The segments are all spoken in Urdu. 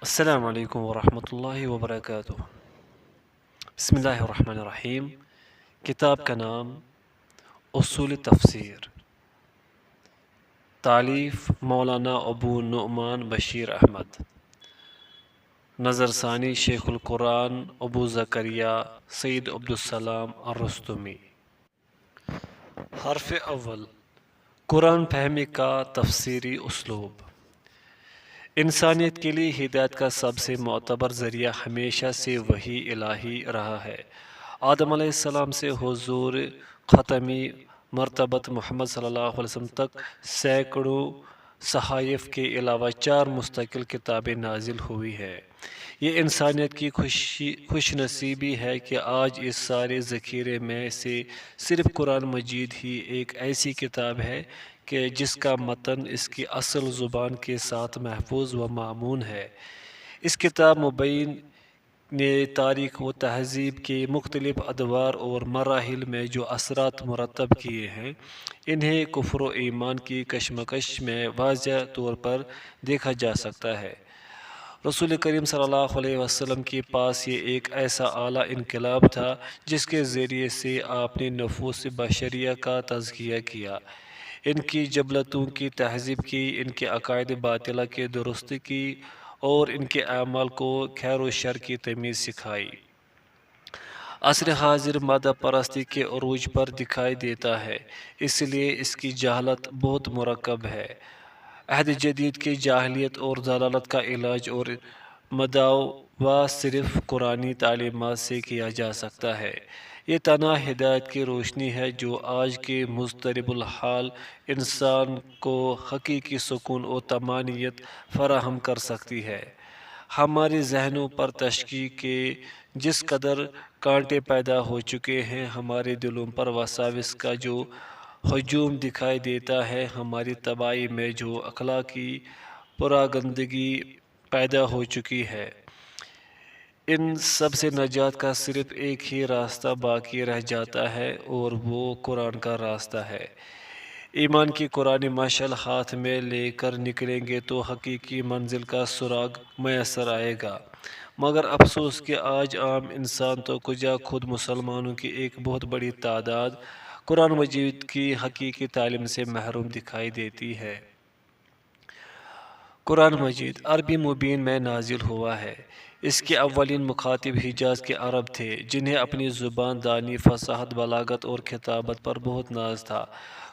السلام علیکم ورحمۃ اللہ وبرکاتہ۔ بسم اللہ الرحمن الرحیم۔ کتاب کا نام اصول تفسیر، تالیف مولانا ابو نعمان بشیر احمد، نظر ثانی شیخ القرآن ابو زکریا سید عبدالسلام الرستمی۔ حرف اول، قرآن فہمی کا تفسیری اسلوب۔ انسانیت کے لیے ہدایت کا سب سے معتبر ذریعہ ہمیشہ سے وحی الہی رہا ہے۔ آدم علیہ السلام سے حضور ختمی مرتبت محمد صلی اللہ علیہ وسلم تک سینکڑوں صحائف کے علاوہ 4 مستقل کتابیں نازل ہوئی ہیں۔ یہ انسانیت کی خوش نصیبی ہے کہ آج اس سارے ذخیرے میں سے صرف قرآن مجید ہی ایک ایسی کتاب ہے کہ جس کا متن اس کی اصل زبان کے ساتھ محفوظ و مامون ہے۔ اس کتاب مبین نے تاریخ و تہذیب کے مختلف ادوار اور مراحل میں جو اثرات مرتب کیے ہیں، انہیں کفر و ایمان کی کشمکش میں واضح طور پر دیکھا جا سکتا ہے۔ رسول کریم صلی اللہ علیہ وسلم کے پاس یہ ایک ایسا اعلیٰ انقلاب تھا جس کے ذریعے سے آپ نے نفوس بشریہ کا تزکیہ کیا، ان کی جبلتوں کی تہذیب کی، ان کے عقائد باطلہ کی درست کی اور ان کے اعمال کو خیر و شر کی تمیز سکھائی۔ عصر حاضر مادہ پرستی کے عروج پر دکھائی دیتا ہے، اس لیے اس کی جہالت بہت مرکب ہے۔ عہد جدید کی جاہلیت اور ضلالت کا علاج اور مداوا صرف قرآنی تعلیمات سے کیا جا سکتا ہے۔ یہ تنہا ہدایت کی روشنی ہے جو آج کے مضطرب الحال انسان کو حقیقی سکون و طمانینت فراہم کر سکتی ہے۔ ہمارے ذہنوں پر تشکیک کے جس قدر کانٹے پیدا ہو چکے ہیں، ہمارے دلوں پر وساوس کا جو ہجوم دکھائی دیتا ہے، ہماری طباع میں جو اخلاقی پراگندگی پیدا ہو چکی ہے، ان سب سے نجات کا صرف ایک ہی راستہ باقی رہ جاتا ہے اور وہ قرآن کا راستہ ہے۔ ایمان کی قرآن مشعل ہاتھ میں لے کر نکلیں گے تو حقیقی منزل کا سراغ میسر آئے گا، مگر افسوس کہ آج عام انسان تو کجا خود مسلمانوں کی ایک بہت بڑی تعداد قرآن مجید کی حقیقی تعلیم سے محروم دکھائی دیتی ہے۔ قرآن مجید عربی مبین میں نازل ہوا ہے۔ اس کے اولین مخاطب حجاز کے عرب تھے، جنہیں اپنی زبان دانی، فصاحت، بلاغت اور خطابت پر بہت ناز تھا۔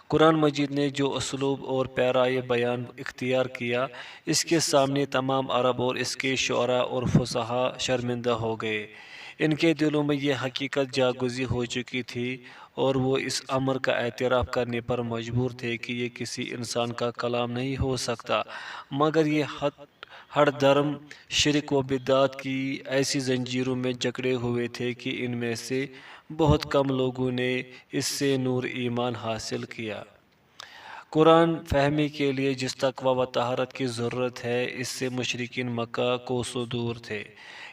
قرآن مجید نے جو اسلوب اور پیرائے بیان اختیار کیا، اس کے سامنے تمام عرب اور اس کے شعراء اور فصحاء شرمندہ ہو گئے۔ ان کے دلوں میں یہ حقیقت جاگزی ہو چکی تھی اور وہ اس امر کا اعتراف کرنے پر مجبور تھے کہ یہ کسی انسان کا کلام نہیں ہو سکتا، مگر یہ ہر دھرم، شرک و بدعت کی ایسی زنجیروں میں جکڑے ہوئے تھے کہ ان میں سے بہت کم لوگوں نے اس سے نور ایمان حاصل کیا۔ قرآن فہمی کے لیے جس تقویٰ و طہارت کی ضرورت ہے، اس سے مشرکین مکہ کوسوں دور تھے۔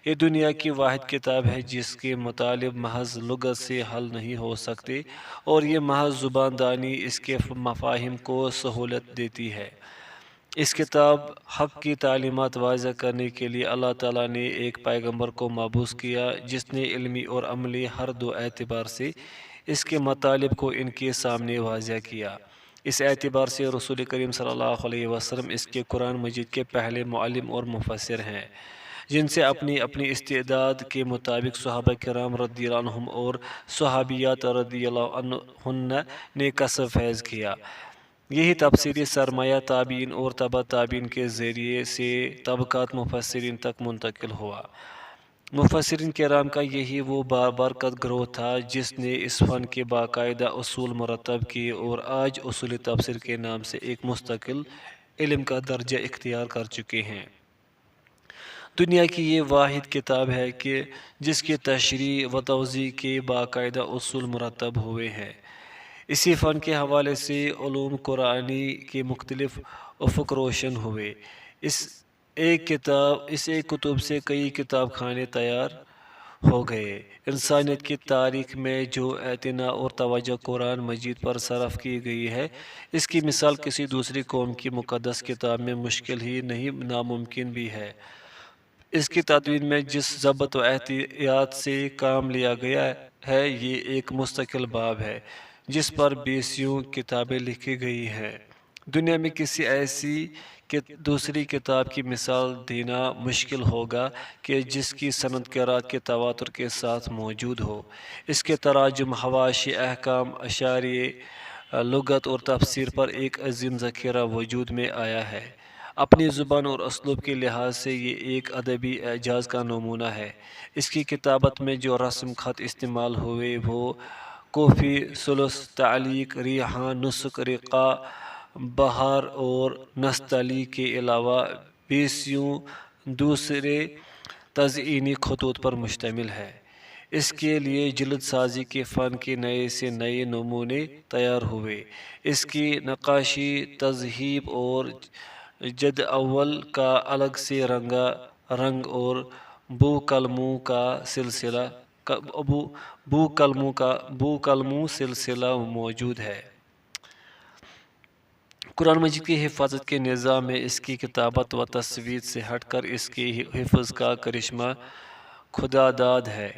یہ دنیا کی واحد کتاب ہے جس کے مطالب محض لغت سے حل نہیں ہو سکتے، اور یہ محض زبان دانی اس کے مفاہیم کو سہولت دیتی ہے۔ اس کتاب حق کی تعلیمات واضح کرنے کے لیے اللہ تعالیٰ نے ایک پیغمبر کو مبعوث کیا جس نے علمی اور عملی ہر دو اعتبار سے اس کے مطالب کو ان کے سامنے واضح کیا۔ اس اعتبار سے رسول کریم صلی اللہ علیہ وسلم اس کے قرآن مجید کے پہلے معلم اور مفسر ہیں، جن سے اپنی اپنی استعداد کے مطابق صحابہ کرام رضی اللہ عنہم اور صحابیات رضی اللہ عنہن نے کسب فیض کیا۔ یہی تفسیری سرمایہ تابعین اور تبع تابعین کے ذریعے سے طبقات مفسرین تک منتقل ہوا۔ مفسرین کرام کا یہی وہ بابرکت گروہ تھا جس نے اس فن کے باقاعدہ اصول مرتب کیے اور آج اصول تفسیر کے نام سے ایک مستقل علم کا درجہ اختیار کر چکے ہیں۔ دنیا کی یہ واحد کتاب ہے کہ جس کی تشریح و توضیح کے باقاعدہ اصول مرتب ہوئے ہیں۔ اسی فن کے حوالے سے علوم قرآنی کے مختلف افق روشن ہوئے۔ اس ایک کتب سے کئی کتاب خانے تیار ہو گئے۔ انسانیت کی تاریخ میں جو اعتنا اور توجہ قرآن مجید پر صرف کی گئی ہے، اس کی مثال کسی دوسری قوم کی مقدس کتاب میں مشکل ہی نہیں، ناممکن بھی ہے۔ اس کی تدوین میں جس ضبط و احتیاط سے کام لیا گیا ہے یہ ایک مستقل باب ہے جس پر بیسیوں کتابیں لکھی گئی ہیں۔ دنیا میں کسی ایسی دوسری کتاب کی مثال دینا مشکل ہوگا کہ جس کی سند قرات کے تواتر کے ساتھ موجود ہو۔ اس کے تراجم، حواشی، احکام، اشاریے، لغت اور تفسیر پر ایک عظیم ذخیرہ وجود میں آیا ہے۔ اپنی زبان اور اسلوب کے لحاظ سے یہ ایک ادبی اعجاز کا نمونہ ہے۔ اس کی کتابت میں جو رسم خط استعمال ہوئے وہ کوفی، ثلث، تعلیق، ریحان، نسخ، رقاع، بہار اور نستعلیق کے علاوہ بیسیوں دوسرے تزئینی خطوط پر مشتمل ہے۔ اس کے لیے جلد سازی کے فن کے نئے سے نئے نمونے تیار ہوئے۔ اس کی نقاشی، تذہیب اور جد اول کا الگ سے رنگ اور بو قلموں سلسلہ موجود ہے۔ قرآن مجید کی حفاظت کے نظام میں اس کی کتابت و تصویر سے ہٹ کر اس کے حفظ کا کرشمہ خداداد ہے۔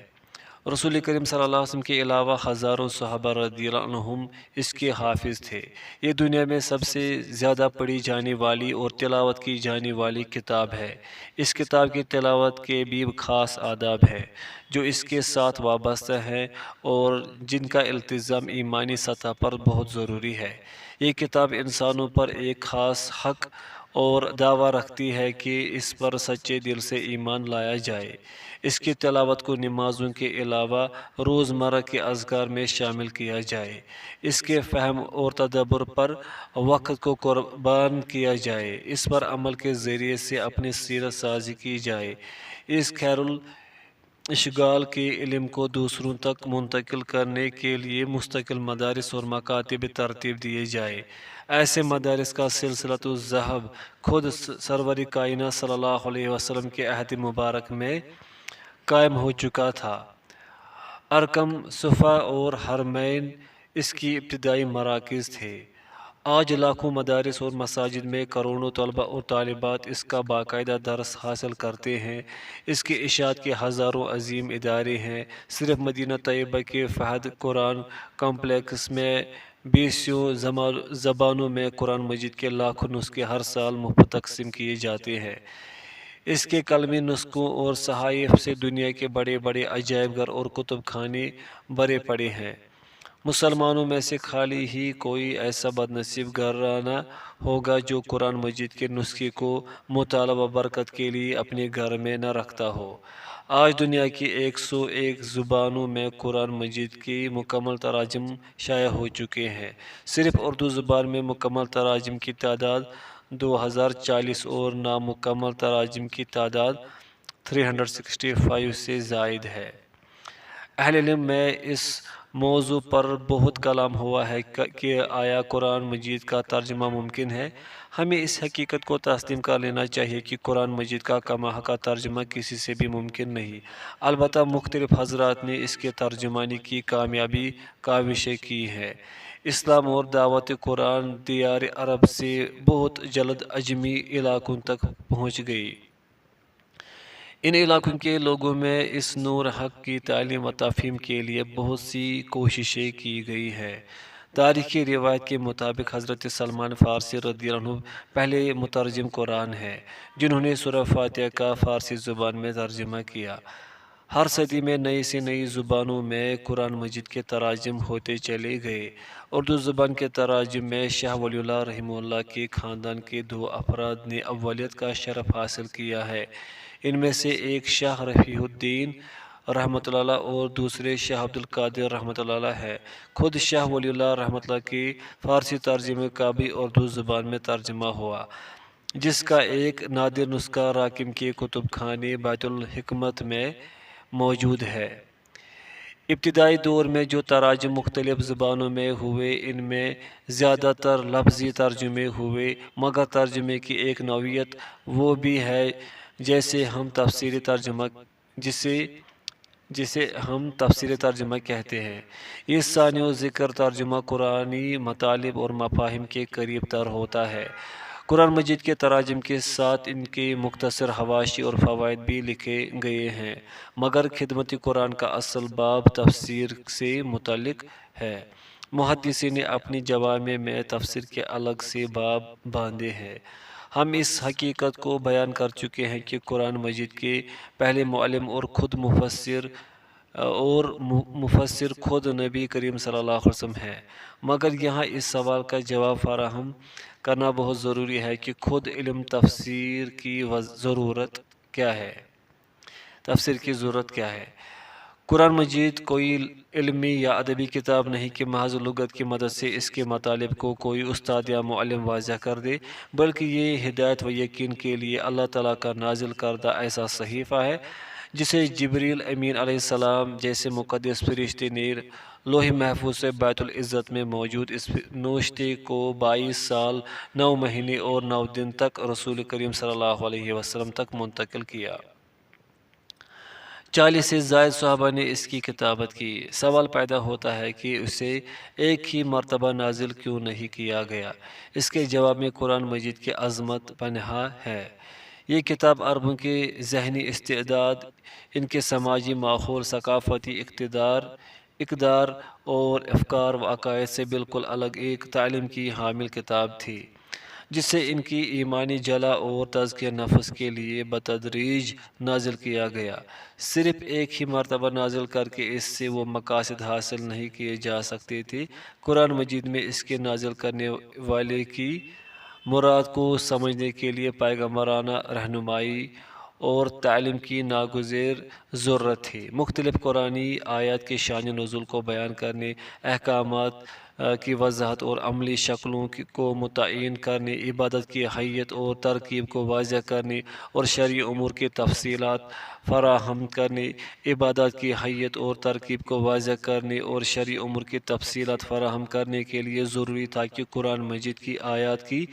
رسول کریم صلی اللہ علیہ وسلم کے علاوہ ہزاروں صحابہ رضی اللہ عنہم اس کے حافظ تھے۔ یہ دنیا میں سب سے زیادہ پڑھی جانے والی اور تلاوت کی جانے والی کتاب ہے۔ اس کتاب کی تلاوت کے بھی خاص آداب ہیں جو اس کے ساتھ وابستہ ہیں اور جن کا التزام ایمانی سطح پر بہت ضروری ہے۔ یہ کتاب انسانوں پر ایک خاص حق اور دعویٰ رکھتی ہے کہ اس پر سچے دل سے ایمان لایا جائے۔ اس کی تلاوت کو نمازوں کے علاوہ روزمرہ کے اذکار میں شامل کیا جائے۔ اس کے فہم اور تدبر پر وقت کو قربان کیا جائے۔ اس پر عمل کے ذریعے سے اپنی سیرت سازی کی جائے۔ اس خیر الاشغال کے علم کو دوسروں تک منتقل کرنے کے لیے مستقل مدارس اور مکاتب ترتیب دیے جائے۔ ایسے مدارس کا سلسلۃ الذہب خود سرور کائنات صلی اللہ علیہ وسلم کے عہد مبارک میں قائم ہو چکا تھا۔ ارقم، صفا اور حرمین اس کی ابتدائی مراکز تھے۔ آج لاکھوں مدارس اور مساجد میں کروڑوں طلبہ اور طالبات اس کا باقاعدہ درس حاصل کرتے ہیں۔ اس کی اشاعت کے ہزاروں عظیم ادارے ہیں۔ صرف مدینہ طیبہ کے فہد قرآن کمپلیکس میں بیسیوں زبانوں میں قرآن مجید کے لاکھوں نسخے ہر سال مفت تقسیم کیے جاتے ہیں۔ اس کے قلمی نسخوں اور صحائف سے دنیا کے بڑے بڑے عجائب گھر اور کتب خانے بھرے پڑے ہیں۔ مسلمانوں میں سے خالی ہی کوئی ایسا بد نصیب گھرانہ ہوگا جو قرآن مجید کے نسخے کو مطالعہ و برکت کے لیے اپنے گھر میں نہ رکھتا ہو۔ آج دنیا کی 101 زبانوں میں قرآن مجید کی مکمل تراجم شائع ہو چکے ہیں۔ صرف اردو زبان میں مکمل تراجم کی تعداد 2040 اور نامکمل تراجم کی تعداد 365 سے زائد ہے۔ اہل علم میں اس موضوع پر بہت کلام ہوا ہے کہ آیا قرآن مجید کا ترجمہ ممکن ہے؟ ہمیں اس حقیقت کو تسلیم کر لینا چاہیے کہ قرآن مجید کا کما حقہ ترجمہ کسی سے بھی ممکن نہیں۔ البتہ مختلف حضرات نے اس کے ترجمانی کی کامیابی کاوشیں کی ہیں۔ اسلام اور دعوت قرآن دیار عرب سے بہت جلد عجمی علاقوں تک پہنچ گئی۔ ان علاقوں کے لوگوں میں اس نور حق کی تعلیم و تفہیم کے لیے بہت سی کوششیں کی گئی ہیں۔ تاریخی روایت کے مطابق حضرت سلمان فارسی رضی اللہ عنہ پہلے مترجم قرآن ہیں جنہوں نے سورہ فاتحہ کا فارسی زبان میں ترجمہ کیا۔ ہر صدی میں نئی سے نئی زبانوں میں قرآن مجید کے تراجم ہوتے چلے گئے۔ اردو زبان کے تراجم میں شاہ ولی اللہ رحمہ اللہ کے خاندان کے 2 افراد نے اولیت کا شرف حاصل کیا ہے۔ ان میں سے ایک شاہ رفیع الدین رحمۃ اللہ اور دوسرے شاہ عبد القادر رحمۃ اللہ ہے۔ خود شاہ ولی اللہ رحمۃ اللہ کے فارسی ترجمے کا بھی اردو زبان میں ترجمہ ہوا جس کا ایک نادر نسخہ راکم کے کتب خانے بیت الحکمت میں موجود ہے۔ ابتدائی دور میں جو تراجم مختلف زبانوں میں ہوئے ان میں زیادہ تر لفظی ترجمے ہوئے، مگر ترجمے کی ایک نوعیت وہ بھی ہے جسے ہم تفسیری ترجمہ کہتے ہیں۔ یہ ثانی و ذکر ترجمہ قرآنی مطالب اور مفاہیم کے قریب تر ہوتا ہے۔ قرآن مجید کے تراجم کے ساتھ ان کے مختصر حواشی اور فوائد بھی لکھے گئے ہیں، مگر خدمت قرآن کا اصل باب تفسیر سے متعلق ہے۔ محدثین نے اپنی جوامع میں تفسیر کے الگ سے باب باندھے ہیں۔ ہم اس حقیقت کو بیان کر چکے ہیں کہ قرآن مجید کے پہلے معلم اور مفسر خود نبی کریم صلی اللہ علیہ وسلم ہے، مگر یہاں اس سوال کا جواب فراہم کرنا بہت ضروری ہے کہ خود علم تفسیر کی ضرورت کیا ہے۔ تفسیر کی ضرورت کیا ہے؟ قرآن مجید کوئی علمی یا ادبی کتاب نہیں کہ محض لغت کی مدد سے اس کے مطالب کو کوئی استاد یا معلم واضح کر دے، بلکہ یہ ہدایت و یقین کے لیے اللہ تعالیٰ کا نازل کردہ ایسا صحیفہ ہے جسے جبریل امین علیہ السلام جیسے مقدس فرشتے نے لوح محفوظ سے بیت العزت میں موجود اس نوشتے کو 22 سال 9 مہینے اور 9 دن تک رسول کریم صلی اللہ علیہ وسلم تک منتقل کیا۔ 40 سے زائد صحابہ نے اس کی کتابت کی۔ سوال پیدا ہوتا ہے کہ اسے ایک ہی مرتبہ نازل کیوں نہیں کیا گیا؟ اس کے جواب میں قرآن مجید کی عظمت پنہاں ہے۔ یہ کتاب عربوں کے ذہنی استعداد، ان کے سماجی ماحول، ثقافتی اقدار اور افکار و عقائد سے بالکل الگ ایک تعلیم کی حامل کتاب تھی، جس سے ان کی ایمانی جلا اور تزکیہ نفس کے لیے بتدریج نازل کیا گیا۔ صرف ایک ہی مرتبہ نازل کر کے اس سے وہ مقاصد حاصل نہیں کیے جا سکتے تھے۔ قرآن مجید میں اس کے نازل کرنے والے کی مراد کو سمجھنے کے لیے پیغمبرانہ رہنمائی اور تعلیم کی ناگزیر ضرورت تھی۔ مختلف قرآنی آیات کے شان نزول کو بیان کرنے، احکامات کی وضاحت اور عملی شکلوں کو متعین کرنے، عبادت کی حیت اور ترکیب کو واضح کرنے اور شرعی امور کی تفصیلات فراہم کرنے، عبادات کی حیت اور ترکیب کو واضح کرنے اور شرعی امور کی تفصیلات فراہم کرنے کے لیے ضروری تھا کہ قرآن مجید کی آیات کی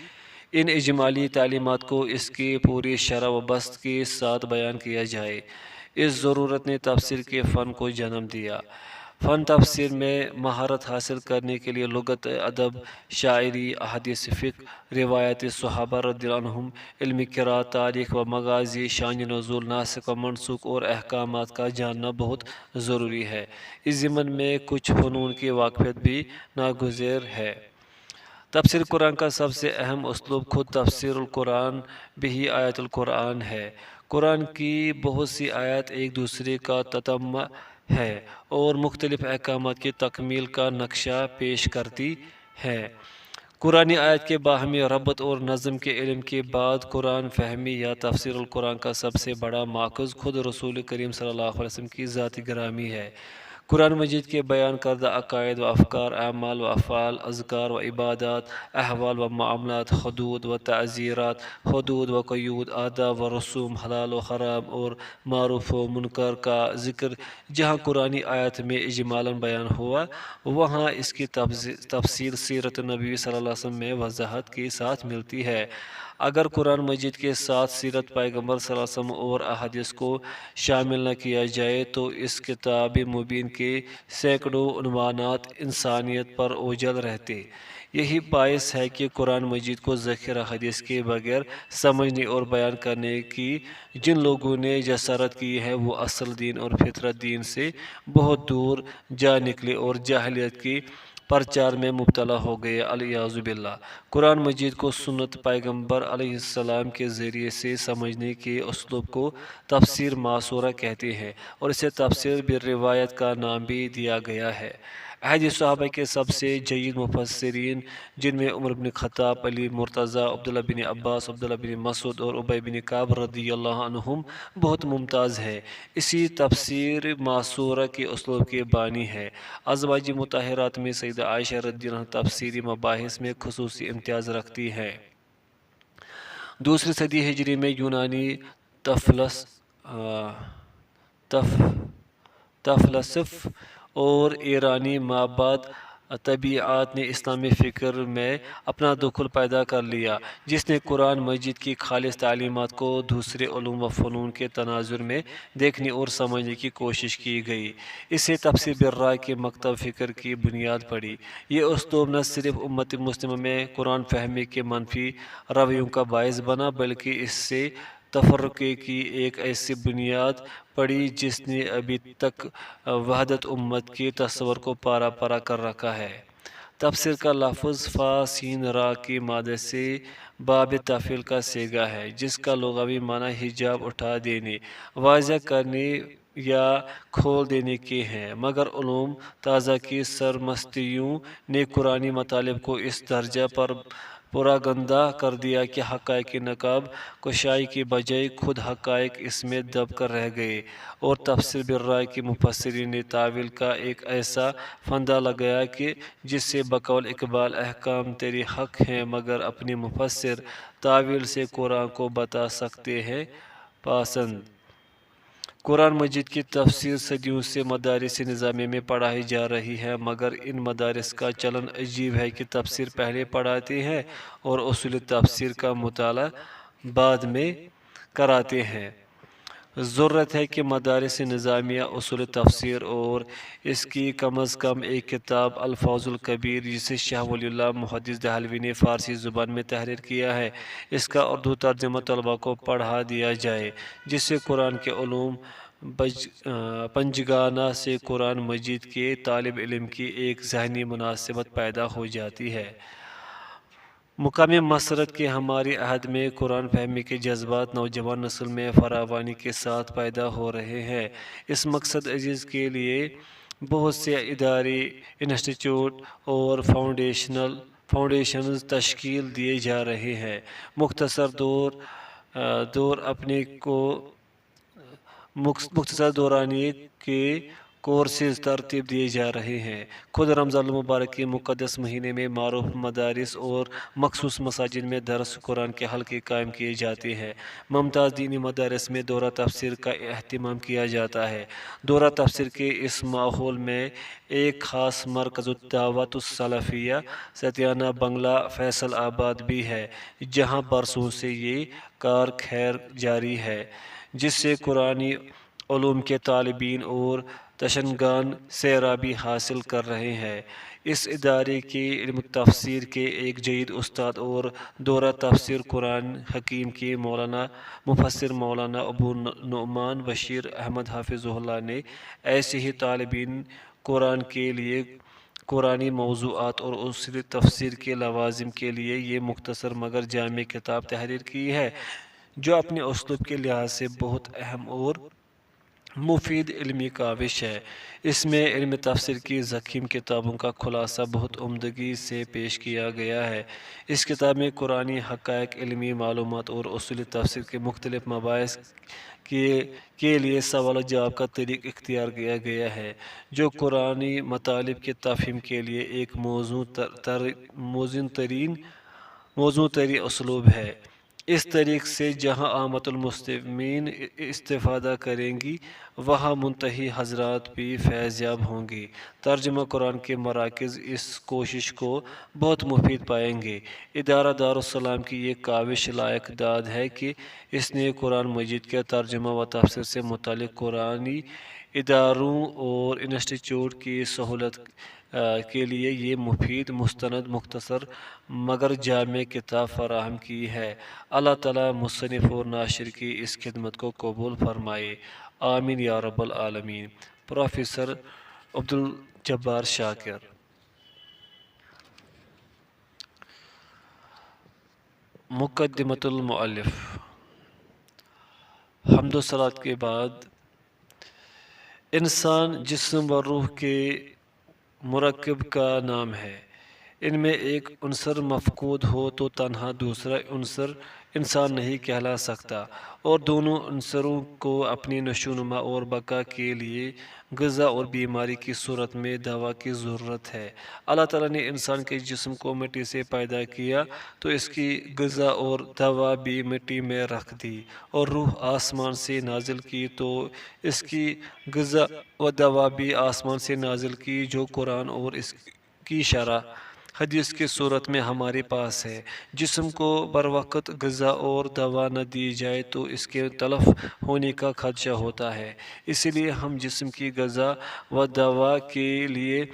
ان اجمالی تعلیمات کو اس کی پوری شرح و بسط کے ساتھ بیان کیا جائے۔ اس ضرورت نے تفسیر کے فن کو جنم دیا۔ فن تفسیر میں مہارت حاصل کرنے کے لیے لغت، ادب، شاعری، احادیث فقہ، روایات صحابہ رضی اللہ عنہم، علم قرات، تاریخ و مغازی، شان نزول، ناسخ و منسوخ اور احکامات کا جاننا بہت ضروری ہے۔ اس ضمن میں کچھ فنون کی واقفیت بھی ناگزیر ہے۔ تفسیر قرآن کا سب سے اہم اسلوب خود تفسیر القرآن بہی آیات القرآن ہے۔ قرآن کی بہت سی آیات ایک دوسرے کا تتمہ ہے اور مختلف احکامات کی تکمیل کا نقشہ پیش کرتی ہیں۔ قرآنی آیات کے باہمی ربط اور نظم کے علم کے بعد قرآن فہمی یا تفسیر القرآن کا سب سے بڑا ماخذ خود رسول کریم صلی اللہ علیہ وسلم کی ذات گرامی ہے۔ قرآن مجید کے بیان کردہ عقائد و افکار، اعمال و افعال، اذکار و عبادات، احوال و معاملات، حدود و تعزیرات، حدود و قیود، آداب و رسوم، حلال و حرام اور معروف و منکر کا ذکر جہاں قرآنی آیات میں اجمالاً بیان ہوا، وہاں اس کی تفصیل سیرت نبوی صلی اللہ علیہ وسلم میں وضاحت کے ساتھ ملتی ہے۔ اگر قرآن مجید کے ساتھ سیرت پیغمبر صلی اللہ علیہ وسلم اور احادیث کو شامل نہ کیا جائے تو اس کتاب مبین کے سینکڑوں عنوانات انسانیت پر اوجھل رہتے۔ یہی باعث ہے کہ قرآن مجید کو ذخیرہ حدیث کے بغیر سمجھنے اور بیان کرنے کی جن لوگوں نے جسارت کی ہے وہ اصل دین اور فطرت دین سے بہت دور جا نکلے اور جاہلیت کی پرچار میں مبتلا ہو گئے، والعیاذ باللہ۔ قرآن مجید کو سنت پیغمبر علیہ السلام کے ذریعے سے سمجھنے کے اسلوب کو تفسیر ماثورہ کہتے ہیں اور اسے تفسیر بالروایت کا نام بھی دیا گیا ہے۔ عہد صحابہ کے سب سے جید مفسرین جن میں عمر بن خطاب، علی مرتضیٰ، عبداللہ بن عباس، عبداللہ بن مسعود اور ابی بن کعب رضی اللہ عنہم بہت ممتاز ہے، اسی تفسیر ماثورہ کے اسلوب کے بانی ہے۔ ازواج مطہرات میں سیدہ عائشہ رضی اللہ عنہ تفسیری مباحث میں خصوصی امتیاز رکھتی ہیں۔ دوسری صدی ہجری میں یونانی تفلسف اور ایرانی مابعد طبیعت نے اسلامی فکر میں اپنا دخل پیدا کر لیا، جس نے قرآن مجید کی خالص تعلیمات کو دوسرے علوم و فنون کے تناظر میں دیکھنے اور سمجھنے کی کوشش کی گئی۔ اسے تفسیر بالرائے کے مکتب فکر کی بنیاد پڑی۔ یہ اسلوب نہ صرف امت مسلمہ میں قرآن فہمی کے منفی رویوں کا باعث بنا، بلکہ اس سے تفرقے کی ایک ایسی بنیاد پڑی جس نے ابھی تک وحدت امت کے تصور کو پارا پارا کر رکھا ہے۔ تفسیر کا لفظ فا سین را کی مادے سے باب تفعیل کا صیغہ ہے، جس کا لغوی معنی حجاب اٹھا دینے، واضح کرنے یا کھول دینے کے ہیں، مگر علوم تازہ کی سرمستیوں نے قرآنی مطالب کو اس درجہ پر پراگندہ کر دیا کہ حقائق کی نقاب کشائی کی بجائے خود حقائق اس میں دب کر رہ گئے، اور تفسیر بالرائے کے مفسرین نے تاویل کا ایک ایسا پھندا لگایا کہ جس سے بقول اقبال احکام تیری حق ہیں مگر اپنی مفسر تاویل سے قرآن کو بتا سکتے ہیں پاسند۔ قرآن مجید کی تفسیر صدیوں سے مدارس نظامیہ میں پڑھائی جا رہی ہے، مگر ان مدارس کا چلن عجیب ہے کہ تفسیر پہلے پڑھاتے ہیں اور اصول تفسیر کا مطالعہ بعد میں کراتے ہیں۔ ضرورت ہے کہ مدارس نظامیہ اصول تفسیر اور اس کی کم از کم ایک کتاب الفاظ الکبیر، جسے شاہ ولی اللہ محدث دہلوی نے فارسی زبان میں تحریر کیا ہے، اس کا اردو ترجمہ طلباء کو پڑھا دیا جائے، جس سے قرآن کے علوم پنجگانہ سے قرآن مجید کے طالب علم کی ایک ذہنی مناسبت پیدا ہو جاتی ہے۔ مقامی مسرت کے ہمارے عہد میں قرآن فہمی کے جذبات نوجوان نسل میں فراوانی کے ساتھ پیدا ہو رہے ہیں۔ اس مقصد عزیز کے لیے بہت سے ادارے، انسٹیٹیوٹ اور فاؤنڈیشنز تشکیل دیے جا رہے ہیں۔ مختصر دورانیے کے کورسز ترتیب دیے جا رہے ہیں۔ خود رمضان المبارک کے مقدس مہینے میں معروف مدارس اور مخصوص مساجد میں درس قرآن کے حلقے قائم کیے جاتے ہیں۔ ممتاز دینی مدارس میں دورہ تفسیر کا اہتمام کیا جاتا ہے۔ دورہ تفسیر کے اس ماحول میں ایک خاص مرکز الدعوت السلفیہ ستیانہ بنگلہ فیصل آباد بھی ہے، جہاں برسوں سے یہ کار خیر جاری ہے، جس سے قرآنی علوم کے طالبین اور تشنگان سیرابی حاصل کر رہے ہیں۔ اس ادارے کے علم تفسیر کے ایک جدید استاد اور دورہ تفسیر قرآن حکیم کے مفسر مولانا ابو نعمان بشیر احمد حفظہ اللہ نے ایسے ہی طالبین قرآن کے لیے قرآنی موضوعات اور اصول تفسیر کے لوازم کے لیے یہ مختصر مگر جامع کتاب تحریر کی ہے، جو اپنے اسلوب کے لحاظ سے بہت اہم اور مفید علمی کاوش ہے۔ اس میں علم تفسیر کی ضخیم کتابوں کا خلاصہ بہت عمدگی سے پیش کیا گیا ہے۔ اس کتاب میں قرآنی حقائق، علمی معلومات اور اصول تفسیر کے مختلف مباحث کے لیے سوال و جواب کا طریق اختیار کیا گیا ہے، جو قرآنی مطالب کے تفہیم کے لیے ایک موزوں ترین اسلوب ہے۔ اس طریق سے جہاں عامة المسلمین استفادہ کریں گی، وہاں منتہی حضرات بھی فیض یاب ہوں گی۔ ترجمہ قرآن کے مراکز اس کوشش کو بہت مفید پائیں گے۔ ادارہ دارالسلام کی یہ کاوش لائق داد ہے کہ اس نے قرآن مجید کے ترجمہ و تفسیر سے متعلق قرآنی اداروں اور انسٹیٹیوٹ کی سہولت کے لیے یہ مفید، مستند، مختصر مگر جامع کتاب فراہم کی ہے۔ اللہ تعالیٰ مصنف اور ناشر کی اس خدمت کو قبول فرمائے، آمین یا رب العالمین۔ پروفیسر عبدالجبار شاکر۔ مقدمۃ المؤلف۔ حمد و صلوات کے بعد انسان جسم و روح کے مرکب کا نام ہے۔ ان میں ایک عنصر مفقود ہو تو تنہا دوسرا عنصر انسان نہیں کہلا سکتا، اور دونوں عنصروں کو اپنی نشوونما اور بقا کے لیے غذا اور بیماری کی صورت میں دوا کی ضرورت ہے۔ اللہ تعالیٰ نے انسان کے جسم کو مٹی سے پیدا کیا تو اس کی غذا اور دوا بھی مٹی میں رکھ دی، اور روح آسمان سے نازل کی تو اس کی غذا و دوا بھی آسمان سے نازل کی، جو قرآن اور اس کی شرح حدیث کی صورت میں ہمارے پاس ہے۔ جسم کو بر وقت غذا اور دوا نہ دی جائے تو اس کے تلف ہونے کا خدشہ ہوتا ہے۔ اسی لیے ہم جسم کی غذا و دوا کے لیے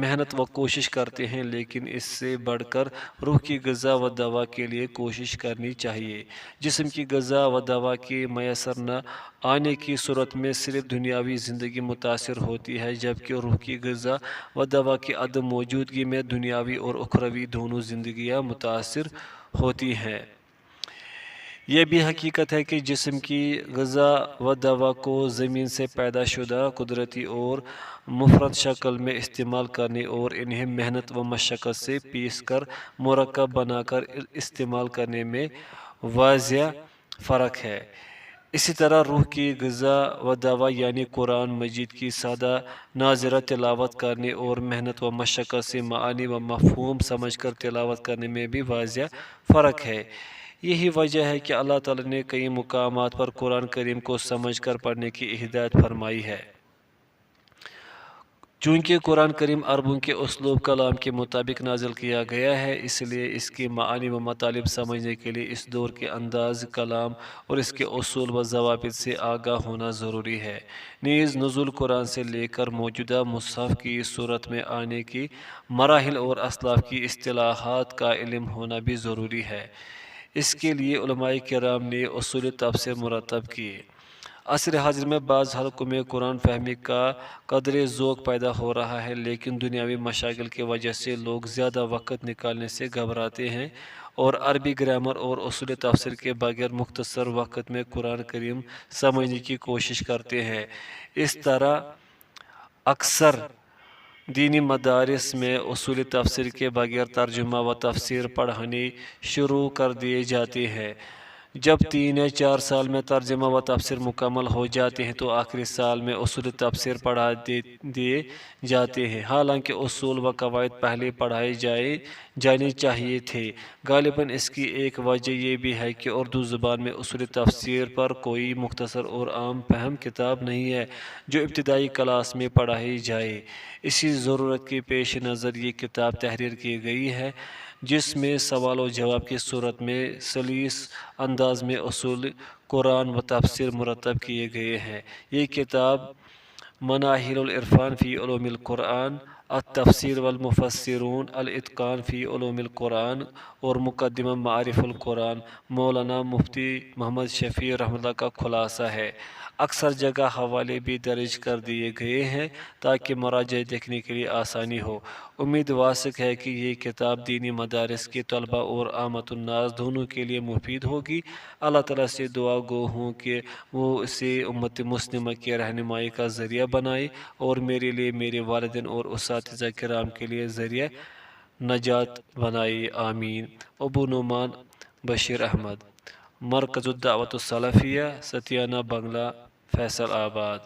محنت و کوشش کرتے ہیں، لیکن اس سے بڑھ کر روح کی غذا و دوا کے لیے کوشش کرنی چاہیے۔ جسم کی غذا و دوا کے میسر نہ آنے کی صورت میں صرف دنیاوی زندگی متاثر ہوتی ہے، جبکہ روح کی غذا و دوا کی عدم موجودگی میں دنیاوی اور اخروی دونوں زندگیاں متاثر ہوتی ہیں۔ یہ بھی حقیقت ہے کہ جسم کی غذا و دوا کو زمین سے پیدا شدہ قدرتی اور مفرد شکل میں استعمال کرنے اور انہیں محنت و مشقت سے پیس کر مرکب بنا کر استعمال کرنے میں واضح فرق ہے۔ اسی طرح روح کی غذا و دوا یعنی قرآن مجید کی سادہ ناظرہ تلاوت کرنے اور محنت و مشقت سے معانی و مفہوم سمجھ کر تلاوت کرنے میں بھی واضح فرق ہے۔ یہی وجہ ہے کہ اللہ تعالیٰ نے کئی مقامات پر قرآن کریم کو سمجھ کر پڑھنے کی ہدایت فرمائی ہے۔ چونکہ قرآن کریم عربوں کے اسلوب کلام کے مطابق نازل کیا گیا ہے، اس لیے اس کی معانی و مطالب سمجھنے کے لیے اس دور کے انداز کلام اور اس کے اصول و ضوابط سے آگاہ ہونا ضروری ہے۔ نیز نزول قرآن سے لے کر موجودہ مصحف کی صورت میں آنے کی مراحل اور اسلاف کی اصطلاحات کا علم ہونا بھی ضروری ہے۔ اس کے لیے علماء کرام نے اصول تفسیر مرتب کیے۔ عصر حاضر میں بعض حلقوں میں قرآن فہمی کا قدر ذوق پیدا ہو رہا ہے، لیکن دنیاوی مشاغل کی وجہ سے لوگ زیادہ وقت نکالنے سے گھبراتے ہیں اور عربی گرامر اور اصول تفسیر کے بغیر مختصر وقت میں قرآن کریم سمجھنے کی کوشش کرتے ہیں۔ اس طرح اکثر دینی مدارس میں اصول تفسیر کے بغیر ترجمہ و تفسیر پڑھانے شروع کر دیے جاتے ہیں۔ جب 3 یا 4 سال میں ترجمہ و تفسیر مکمل ہو جاتے ہیں تو آخری سال میں اصول تفسیر پڑھا دیے جاتے ہیں، حالانکہ اصول و قواعد پہلے پڑھائے جانے چاہیے تھے۔ غالباً اس کی ایک وجہ یہ بھی ہے کہ اردو زبان میں اصول تفسیر پر کوئی مختصر اور عام فہم کتاب نہیں ہے جو ابتدائی کلاس میں پڑھائی جائے۔ اسی ضرورت کے پیش نظر یہ کتاب تحریر کی گئی ہے، جس میں سوال و جواب کی صورت میں سلیس انداز میں اصول قرآن و تفسیر مرتب کیے گئے ہیں۔ یہ کتاب مناہل العرفان فی علوم القرآن، التفسیر والمفسرون، الاتقان فی علوم القرآن اور مقدمہ معارف القرآن مولانا مفتی محمد شفیع رحمۃ اللہ کا خلاصہ ہے۔ اکثر جگہ حوالے بھی درج کر دیے گئے ہیں تاکہ مراجع دیکھنے کے لیے آسانی ہو۔ امید واسق ہے کہ یہ کتاب دینی مدارس کے طلباء اور عامۃ الناس دونوں کے لیے مفید ہوگی۔ اللہ تعالیٰ سے دعا گو ہوں کہ وہ اسے امت مسلمہ کی رہنمائی کا ذریعہ بنائے اور میرے لیے، میرے والدین اور اساتذہ کرام کے لیے ذریعہ نجات بنائے، آمین۔ ابو نعمان بشیر احمد، مرکز الدعوت السلفیہ، ستیانہ بنگلہ، فیصل آباد۔